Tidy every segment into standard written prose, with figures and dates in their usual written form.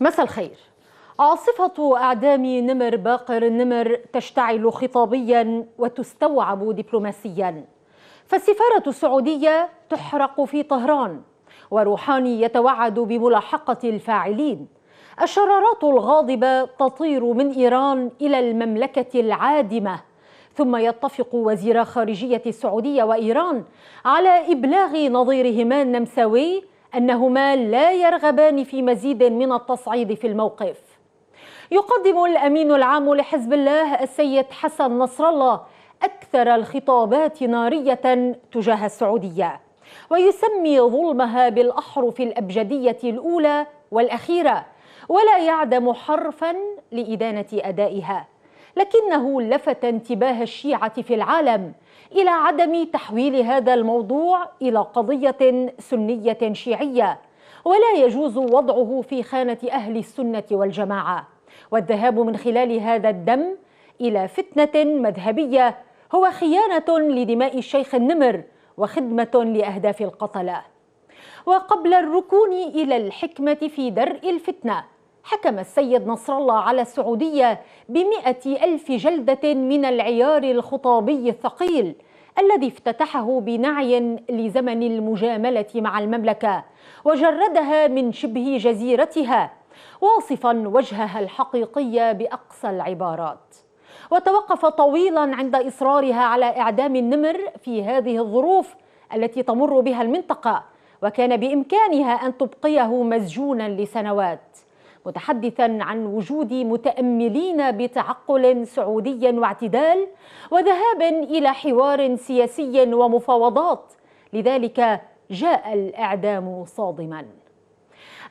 مساء الخير. عاصفة أعدام نمر باقر النمر تشتعل خطابيا وتستوعب دبلوماسيا، فالسفارة السعودية تحرق في طهران، وروحاني يتوعد بملاحقة الفاعلين. الشرارات الغاضبة تطير من إيران إلى المملكة العادمة، ثم يتفق وزيرا خارجية السعودية وإيران على إبلاغ نظيرهما النمساوي أنهما لا يرغبان في مزيد من التصعيد في الموقف. يقدم الأمين العام لحزب الله السيد حسن نصر الله أكثر الخطابات نارية تجاه السعودية، ويسمي ظلمها بالأحرف الأبجدية الأولى والأخيرة، ولا يعدم حرفا لإدانة أدائها. لكنه لفت انتباه الشيعة في العالم إلى عدم تحويل هذا الموضوع إلى قضية سنية شيعية، ولا يجوز وضعه في خانة أهل السنة والجماعة. والذهاب من خلال هذا الدم إلى فتنة مذهبية هو خيانة لدماء الشيخ النمر وخدمة لأهداف القتلة. وقبل الركون إلى الحكمة في درء الفتنة، حكم السيد نصر الله على السعودية ب100,000 جلدة من العيار الخطابي الثقيل الذي افتتحه بنعي لزمن المجاملة مع المملكة، وجردها من شبه جزيرتها، واصفا وجهها الحقيقي بأقصى العبارات. وتوقف طويلا عند إصرارها على إعدام النمر في هذه الظروف التي تمر بها المنطقة، وكان بإمكانها أن تبقيه مسجونا لسنوات، متحدثا عن وجود متأملين بتعقل سعودي واعتدال وذهاب إلى حوار سياسي ومفاوضات. لذلك جاء الإعدام صادما.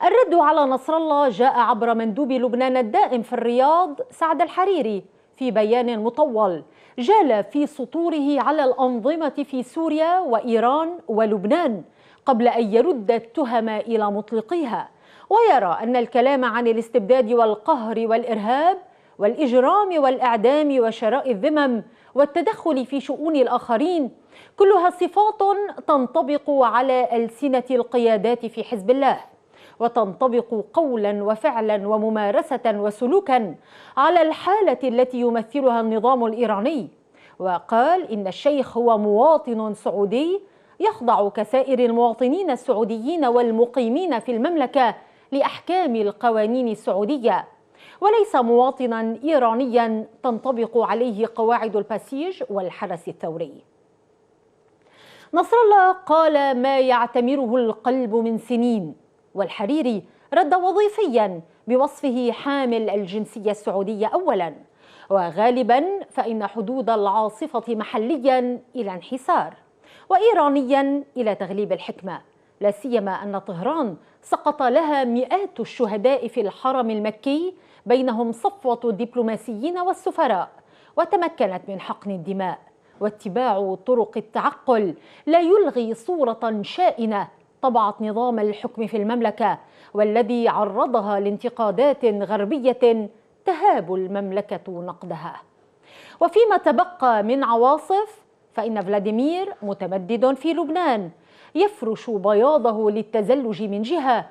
الرد على نصر الله جاء عبر مندوب لبنان الدائم في الرياض سعد الحريري في بيان مطول جال في سطوره على الأنظمة في سوريا وإيران ولبنان قبل أن يرد التهم إلى مطلقيها، ويرى أن الكلام عن الاستبداد والقهر والإرهاب والإجرام والإعدام وشراء الذمم والتدخل في شؤون الآخرين كلها صفات تنطبق على ألسنة القيادات في حزب الله، وتنطبق قولا وفعلا وممارسة وسلوكا على الحالة التي يمثلها النظام الإيراني. وقال إن الشيخ هو مواطن سعودي يخضع كسائر المواطنين السعوديين والمقيمين في المملكة لأحكام القوانين السعودية، وليس مواطنا إيرانيا تنطبق عليه قواعد الباسيج والحرس الثوري. نصر الله قال ما يعتمره القلب من سنين، والحريري رد وظيفيا بوصفه حامل الجنسية السعودية أولا، وغالبا فإن حدود العاصفة محليا إلى انحسار، وإيرانيا إلى تغليب الحكمة، لا سيما أن طهران سقط لها مئات الشهداء في الحرم المكي، بينهم صفوة الدبلوماسيين والسفراء، وتمكنت من حقن الدماء. واتباع طرق التعقل لا يلغي صورة شائنة طبعت نظام الحكم في المملكة، والذي عرضها لانتقادات غربية تهاب المملكة نقدها. وفيما تبقى من عواصف، فإن فلاديمير متمدد في لبنان يفرش بياضه للتزلج من جهة،